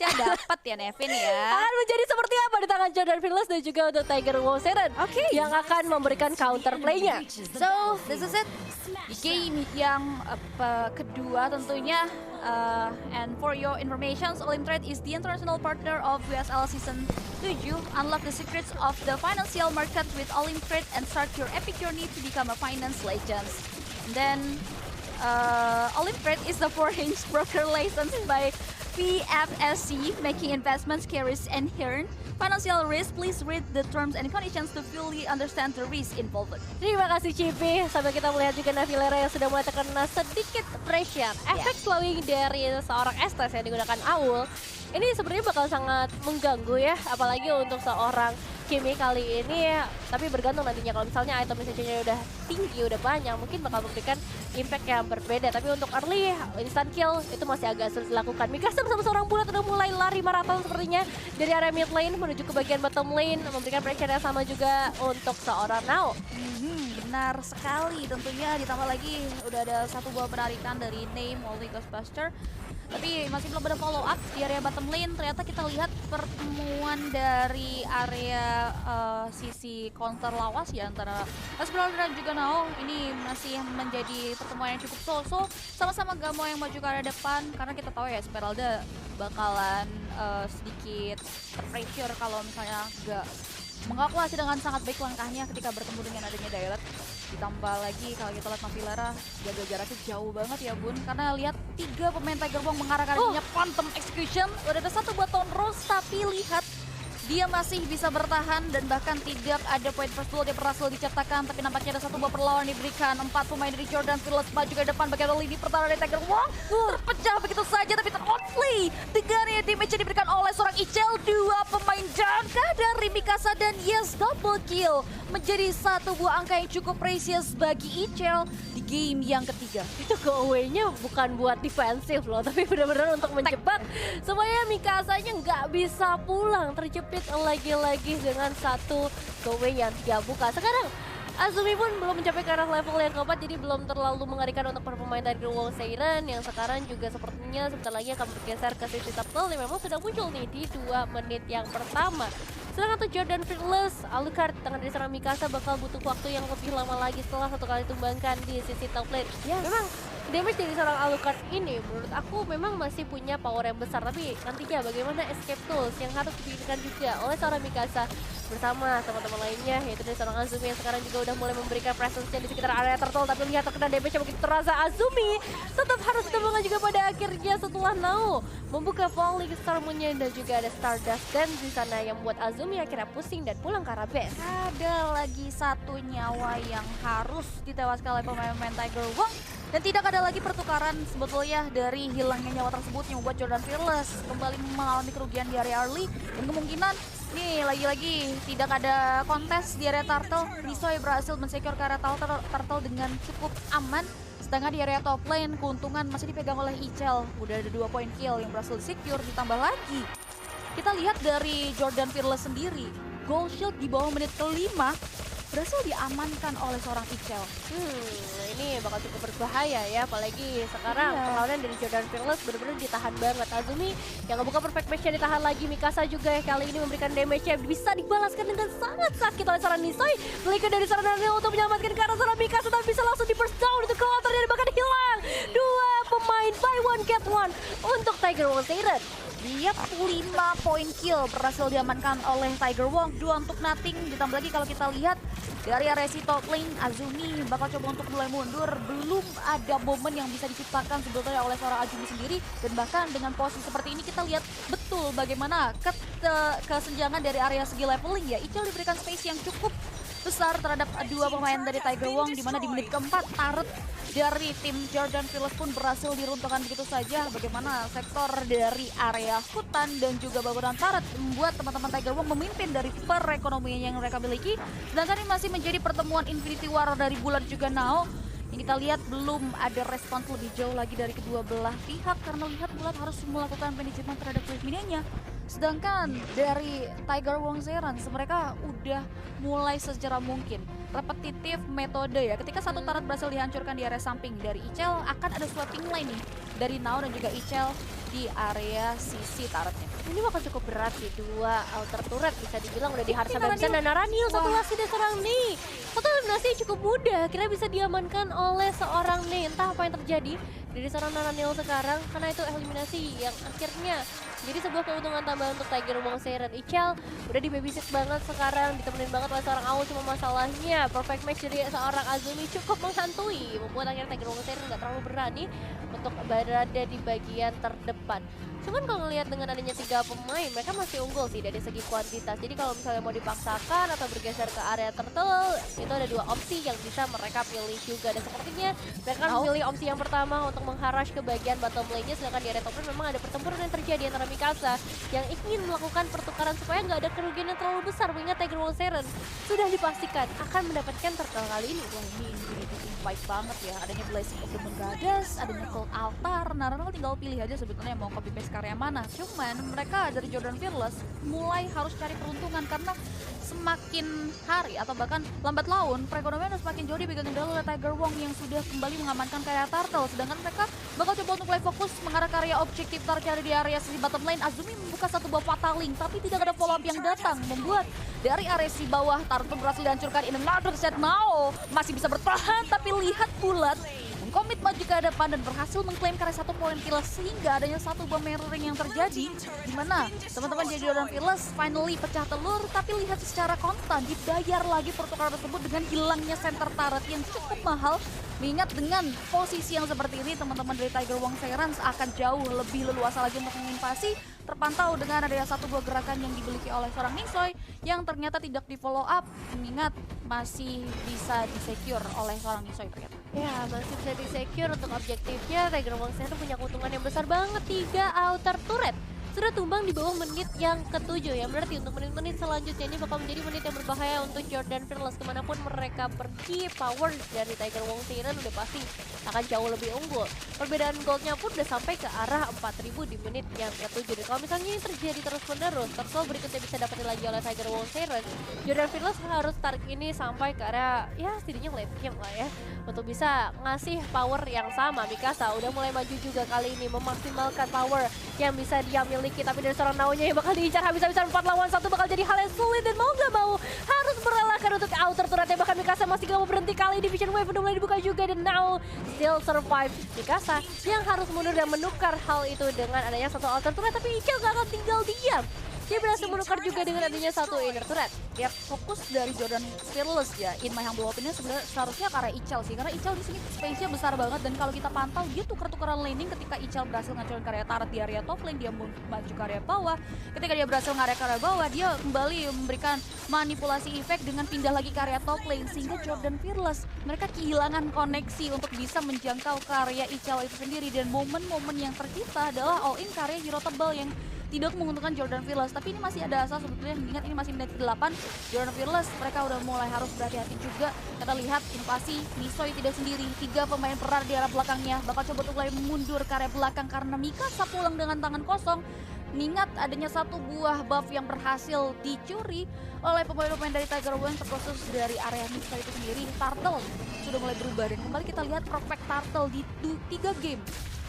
Harusnya dapat ya Nevin ya. Akan menjadi seperti apa di tangan Jordan Fearless dan juga untuk Tiger Wong Seren yang akan memberikan counterplay-nya. So, this is it. Di game yang kedua tentunya. And for your information, Olimtrade is the international partner of WSL Season 7. Unlock the secrets of the financial market with Olimtrade and start your epic journey to become a finance legend. And then, Olimtrade is the foreign broker licensed by PFSC, making investments carries inherent financial risk. Please read the terms and conditions to fully understand the risk involved. Terima kasih Cipi. Sampai kita melihat juga Navilera yang sudah mulai terkena sedikit pressure. Efek slowing dari seorang Estes yang digunakan Aul. Ini sebenarnya bakal sangat mengganggu ya. Apalagi untuk seorang Kimi kali ini ya. Tapi bergantung nantinya kalau misalnya item message-nya udah tinggi, udah banyak. Mungkin bakal memberikan impact yang berbeda. Tapi untuk early, instant kill itu masih agak sulit dilakukan. Mikasa bersama seorang bulat udah mulai lari maraton sepertinya. Dari area mid lane menuju ke bagian bottom lane. Memberikan pressure yang sama juga untuk seorang Nao. Benar sekali, tentunya ditambah lagi udah ada satu buah penarikan dari Name Molly Ghostbuster. Tapi masih belum ada follow up di area bottom lane. Ternyata kita lihat pertemuan dari area sisi counter lawas ya antara Esmeralda dan juga Nao. Ini masih menjadi pertemuan yang cukup so-so. Sama-sama gak mau yang maju ke area depan karena kita tahu ya Esmeralda bakalan sedikit pressure kalau misalnya gak mengakuasi dengan sangat baik langkahnya ketika bertemu dengan adanya Dailet. Ditambah lagi kalau kita lihat Navilera jaga jaraknya jauh banget ya Bun. Karena lihat 3 pemain Tiger Wong mengarah ke arahnya Phantom Execution. Udah ada satu buat Tone Rose tapi lihat dia masih bisa bertahan dan bahkan tidak ada poin first blood yang berhasil diciptakan. Tapi nampaknya ada satu buah perlawanan diberikan. 4 pemain dari Jordan Fearless maju ke depan bagian lini pertahanan dari Tiger Wong. Terpecah begitu saja tapi ter-outplay dengan damage yang diberikan oleh seorang Ichel. 2 pemain jaga dari Mikasa dan yes double kill. Menjadi satu buah angka yang cukup precious bagi Ichel di game yang ketiga. Itu go away-nya bukan buat defensif loh, tapi benar-benar untuk menjebak supaya Mikasanya nggak bisa pulang, terjepit lagi-lagi dengan satu go away yang 3 buka. Sekarang Azumi pun belum mencapai ke arah level yang keempat, jadi belum terlalu mengerikan untuk para pemain Tiger Wong Seiren yang sekarang juga sepertinya sebentar lagi akan bergeser ke sisi turtle yang memang sudah muncul nih di 2 menit yang pertama. Sedangkan untuk Jordan Fearless, Alucard tangan dari seorang Mikasa bakal butuh waktu yang lebih lama lagi setelah 1 kali tumbangkan di sisi top lane. Memang damage dari seorang Alucard ini menurut aku memang masih punya power yang besar, tapi nantinya bagaimana escape tools yang harus dipikirkan juga oleh seorang Mikasa bersama teman-teman lainnya, yaitu dari seorang Azumi yang sekarang juga udah mulai memberikan presence-nya di sekitar area turtle. Tapi lihat terkena damage yang begitu terasa, Azumi tetap harus ditemukan juga pada akhirnya setelah Nao membuka Falling Star-nya dan juga ada Stardust Dance di sana yang membuat Azumi akhirnya pusing dan pulang ke arah base. Ada lagi satu nyawa yang harus ditewaskan oleh pemain-pemain Tiger Wong. Dan tidak ada lagi pertukaran sebetulnya dari hilangnya nyawa tersebut yang membuat Jordan Fearless kembali mengalami kerugian di area early. Dan kemungkinan nih lagi-lagi tidak ada kontes di area turtle. Nisoy berhasil men-secure ke area turtle dengan cukup aman. Sedangkan di area top lane keuntungan masih dipegang oleh Ichel. Udah ada 2 poin kill yang berhasil secure. Ditambah lagi kita lihat dari Jordan Fearless sendiri, gold shield di bawah menit ke-5 berhasil diamankan oleh seorang Ichel. Ini bakal cukup berbahaya ya, apalagi sekarang perlawanan dari Jordan Fearless benar-benar ditahan banget. Azumi yang ngebuka perfect match-nya ditahan lagi. Mikasa juga ya kali ini memberikan damage-nya bisa dibalaskan dengan sangat sakit oleh seorang Nisoy. Flicker dari seorang Daniel untuk menyelamatkan ke arah seorang Mikasa, tapi bisa langsung di burst down itu counter dan bahkan hilang. 2 pemain buy one get one untuk Tiger Wong Seiren. Lihat 5 poin kill berhasil diamankan oleh Tiger Wong, 2 untuk nothing. Ditambah lagi kalau kita lihat dari area si top lane, Azumi bakal coba untuk mulai mundur. Belum ada momen yang bisa diciptakan sebetulnya oleh seorang Azumi sendiri. Dan bahkan dengan posisi seperti ini kita lihat betul bagaimana kesenjangan dari area segi leveling ya. Ichel diberikan space yang cukup besar terhadap 2 pemain dari Tiger Wong, di mana di menit keempat turret dari tim Jordan Fearless pun berhasil diruntuhkan begitu saja. Bagaimana sektor dari area hutan dan juga bangunan turret membuat teman-teman Tiger Wong memimpin dari perekonomian yang mereka miliki. Sedangkan ini masih menjadi pertemuan Infinity War dari Bulat juga Nao. Yang kita lihat belum ada respons lebih jauh lagi dari kedua belah pihak karena lihat Bulat harus melakukan manajemen terhadap wave minianya. Sedangkan dari Tiger Wong Seiren mereka udah mulai secara mungkin repetitif metode ya. Ketika satu turret berhasil dihancurkan di area samping dari Ichel, akan ada swapping line nih dari Nao dan juga Ichel di area sisi turretnya. Ini bakal cukup berat sih, 2 outer turret bisa dibilang udah di hard Ini habis dan Naranil satu Wah. lagi dari seorang nih. Satu eliminasi cukup mudah, kira bisa diamankan oleh seorang nih. Entah apa yang terjadi dari seorang Naranil sekarang, karena itu eliminasi yang akhirnya jadi sebuah keuntungan tambahan untuk Tiger Wong Siren. Ichal udah di babysit banget sekarang, ditemenin banget oleh seorang Aul, cuma masalahnya perfect match dari seorang Azumi cukup menghantui, membuat akhirnya Tiger Wong Siren nggak terlalu berani untuk berada di bagian terdepan. Cuman kalau ngelihat dengan adanya 3 pemain, mereka masih unggul sih dari segi kuantitas. Jadi kalau misalnya mau dipaksakan atau bergeser ke area turtle, itu ada 2 opsi yang bisa mereka pilih juga. Dan sepertinya mereka akan memilih opsi yang pertama untuk mengharush ke bagian bottom lane-nya, sedangkan di area top lane memang ada pertempuran yang terjadi antara Mikasa yang ingin melakukan pertukaran supaya nggak ada kerugian yang terlalu besar. Mengingat Tiger Wong Siren sudah dipastikan akan mendapatkan turtle kali ini. Wah, ini baik banget ya, adanya Blessing of the Moon Goddess, adanya Cold Altar. Naranil tinggal pilih aja sebetulnya mau copy paste karya mana. Cuman mereka dari Jordan Fearless mulai harus cari peruntungan karena semakin hari atau bahkan lambat laun perekonomian semakin jauh dipegang kendali oleh Tiger Wong yang sudah kembali mengamankan karya Turtle, sedangkan mereka bakal coba untuk mulai fokus mengarah karya objektif tercari di area sisi bottom lane. Azumi membuka satu buah fataling tapi tidak ada follow up yang datang, membuat dari area si bawah Turtle berhasil dihancurkan. In another set now masih bisa bertahan tapi lihat bulat komit maju ke depan dan berhasil mengklaim karya 1 poin kill, sehingga adanya satu bom mirroring yang terjadi di mana teman-teman jadi Jordan Fearless finally pecah telur, tapi lihat secara konstan dibayar lagi pertukaran tersebut dengan hilangnya center turret yang cukup mahal. Mengingat dengan posisi yang seperti ini, teman-teman dari Tiger Wong Siren akan jauh lebih leluasa lagi untuk menginvasi. Terpantau dengan adanya satu buah gerakan yang dimiliki oleh seorang Nisoy yang ternyata tidak di follow up, mengingat masih bisa di-secure oleh seorang Nisoy ternyata. Ya, masih bisa di-secure untuk objektifnya. Tiger Wong Siren punya keuntungan yang besar banget, 3 outer turret sudah tumbang di bawah menit yang ke-7, yang berarti untuk menit-menit selanjutnya ini bakal menjadi menit yang berbahaya untuk Jordan Fearless. Kemanapun mereka pergi, power dari Tiger Wong Siren udah pasti akan jauh lebih unggul. Perbedaan goldnya pun udah sampai ke arah 4.000 di menit yang ke-7. Dan kalau misalnya ini terjadi terus-menerus, turtle berikutnya bisa dapetin lagi oleh Tiger Wong Siren, Jordan Fearless harus tarik ini sampai ke arah, ya setidaknya late game lah ya, untuk bisa ngasih power yang sama. Mikasa udah mulai maju juga kali ini, memaksimalkan power yang bisa dia miliki, tapi dari seorang Naonya yang bakal diincar habis-habisan 4 lawan 1 bakal jadi hal yang sulit, dan mau gak mau harus merelakan untuk outer turretnya. Bahkan Mikasa masih gak mau berhenti, kali Division Wave udah mulai dibuka juga, dan Nao still survive. Mikasa yang harus mundur dan menukar hal itu dengan adanya satu outer turret, tapi Ichal gak akan tinggal diam. Dia berhasil menukar juga dengan adanya satu inner turret. Ya, fokus dari Jordan Fearless ya, in my humble opinion sebenarnya seharusnya karena Ichal sih, karena Ichal di sini space-nya besar banget, dan kalau kita pantau dia tuker-tukeran laning ketika Ichal berhasil ngancurin karya turret di area top lane, dia maju ke area bawah. Ketika dia berhasil nge-area ke area bawah, dia kembali memberikan manipulasi efek dengan pindah lagi ke area top lane, sehingga Jordan Fearless mereka kehilangan koneksi untuk bisa menjangkau karya Ichal itu sendiri, dan momen-momen yang tercipta adalah all in karya hero tebal yang tidak menguntungkan Jordan Fearless. Tapi ini masih ada asa sebetulnya, mengingat ini masih menit ke-8. Jordan Fearless mereka udah mulai harus berhati-hati juga. Kita lihat invasi Nisoy tidak sendiri, 3 pemain peran di arah belakangnya bakal coba untuk mulai mundur ke area belakang karena Mikasa pulang dengan tangan kosong. Mengingat adanya satu buah buff yang berhasil dicuri oleh pemain-pemain dari Tiger Wong, terkhusus dari area Nisoy itu sendiri. Turtle sudah mulai berubah, dan kembali kita lihat perfect Turtle di 3 game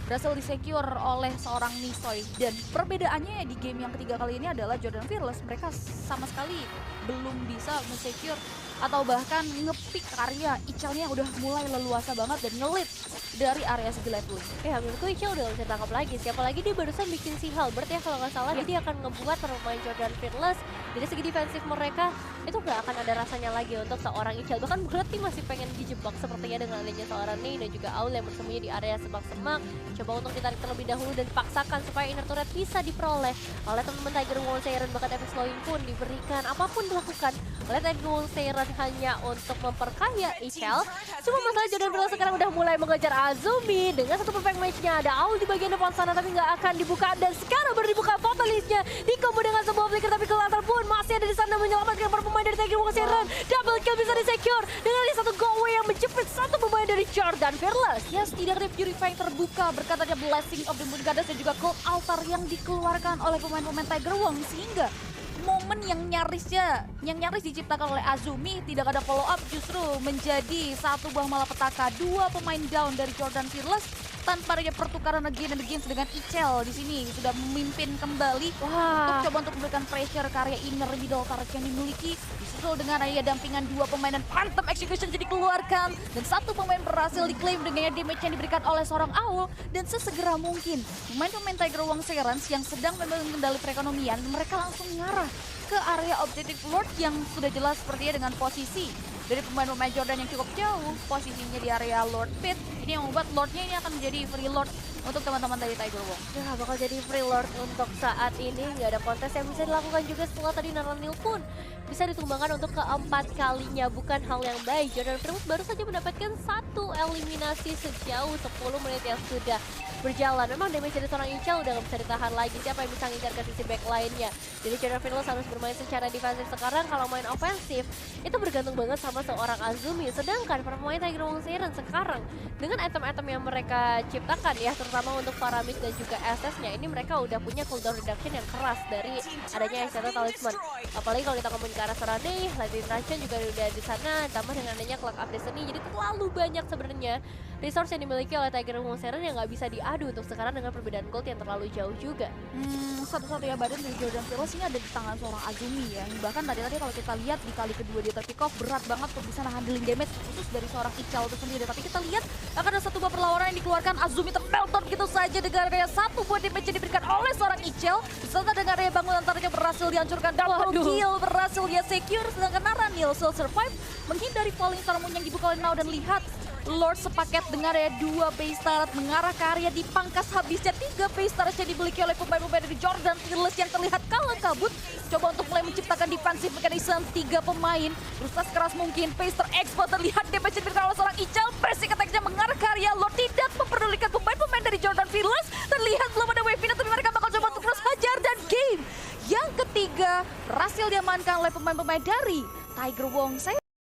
berhasil di-secure oleh seorang Nisoy. Dan perbedaannya di game yang ketiga kali ini adalah Jordan Fearless mereka sama sekali belum bisa men-secure atau bahkan nge-pick karya Ichalnya yang udah mulai leluasa banget dan nge-lead dari area segi leveling. Ya, menurutku Ichal udah gak bisa tangkap lagi. Siapa lagi dia barusan bikin si Halbert ya kalau nggak salah. Jadi akan ngebuat pemain Jordan Fearless dari segi defensif mereka itu nggak akan ada rasanya lagi untuk seorang Ichal. Bahkan berarti masih pengen dijebak sepertinya dengan adanya seorang Nei dan juga Aul yang bersembunyi di area semak-semak. Coba untuk ditarik terlebih dahulu dan dipaksakan supaya inner turret bisa diperoleh oleh teman-teman Tiger Wong Siren. Bahkan efek slowing pun diberikan, apapun dilakukan oleh Tiger Wong Siren hanya untuk memperkaya Ichal. Cuma masalah Jordan Fearless sekarang udah mulai mengejar Azumi dengan satu perfect match-nya. Ada Aul di bagian depan sana tapi nggak akan dibuka, dan sekarang baru dibuka Fatalist-nya di combo dengan sebuah flicker, tapi Kelatar pun masih ada di sana menyelamatkan para pemain dari Tiger Wong Siren. Double kill bisa di-secure dengan satu go away yang menjepit satu pemain dari Jordan Fearless. Ya, setidaknya Purify terbuka berkat ada Blessing of the Moon Goddess dan juga Cold Altar yang dikeluarkan oleh pemain-pemain Tiger Wong, sehingga momen yang nyaris diciptakan oleh Azumi tidak ada follow up justru menjadi satu buah malapetaka. 2 pemain down dari Jordan Fearless tanpa adanya pertukaran again and again dengan Ichel di sini sudah memimpin kembali untuk coba untuk memberikan pressure karya inner middle turret yang dimiliki, disusul dengan adanya dampingan dua pemain dan phantom execution jadi dikeluarkan dan satu pemain berhasil diklaim dengan damage yang diberikan oleh seorang Owl. Dan sesegera mungkin pemain-pemain Tiger Wong Serens yang sedang memegang kendali perekonomian, mereka langsung mengarah ke area objective Lord yang sudah jelas sepertinya dengan posisi dari pemain-pemain Jordan yang cukup jauh posisinya di area Lord Pit. Ini yang membuat Lordnya ini akan menjadi free Lord untuk teman-teman dari Tiger Wong. Ya bakal jadi free Lord untuk saat ini. Nggak ada kontes yang bisa dilakukan juga setelah tadi Naranil pun bisa ditumbangkan untuk keempat kalinya. Bukan hal yang baik. Jordan Firmus baru saja mendapatkan satu eliminasi sejauh 10 menit yang sudah berjalan. Memang damage dari seorang Ichel udah gak bisa ditahan lagi. Siapa yang bisa ngincar ke sisi back lainnya. Jadi Jordan Firmus harus bermain secara defensif. Sekarang kalau main ofensif itu bergantung banget sama seorang Azumi. Sedangkan para pemain Tiger Wong Siren sekarang dengan item-item yang mereka ciptakan ya, terutama untuk Paramis dan juga SS-nya, ini mereka udah punya cooldown reduction yang keras dari adanya Extended Talisman. Apalagi kalau kita ngomongin ke arah Serane, Lightning Rachel juga udah di sana, tambah dengan adanya Clock Up Destiny. Jadi terlalu banyak sebenarnya resource yang dimiliki oleh Tiger Wong Siren yang nggak bisa diadu untuk sekarang dengan perbedaan gold yang terlalu jauh juga. Satu-satunya badan dari Jordan Firmus ini ada di tangan seorang Azumi ya. Bahkan tadi kalau kita lihat di kali kedua dia terpick off, berat banget untuk bisa handling damage khusus dari seorang Ichel itu sendiri. Tapi kita lihat akan ada satu buah perlawanan yang dikeluarkan, Azumi termelton gitu saja dengan gaya satu buah damage yang diberikan oleh seorang Ichel. Serta dengan gaya bangunan turretnya berhasil dihancurkan, double kill berhasil dia secure. Sedangkan Naranil still survive menghindari falling star moon yang dibuka oleh Now. Dan lihat Lord sepaket dengan ya dua base turret mengarah ke area dipangkas habisnya 3 base turret yang dimiliki oleh pemain-pemain dari Jordan Fearless yang terlihat kalah kabut. Coba untuk mulai menciptakan defensive mechanism 3 pemain berusaha sekeras mungkin. Pacer Expert terlihat damage yang diberikan oleh seorang Ichel. Pressing attack-nya mengarah ke area Lord, tidak memperdulikan pemain-pemain dari Jordan Fearless. Terlihat belum ada wave tapi mereka bakal coba untuk terus hajar, dan game yang ketiga berhasil diamankan oleh pemain-pemain dari Tiger Wong Siren.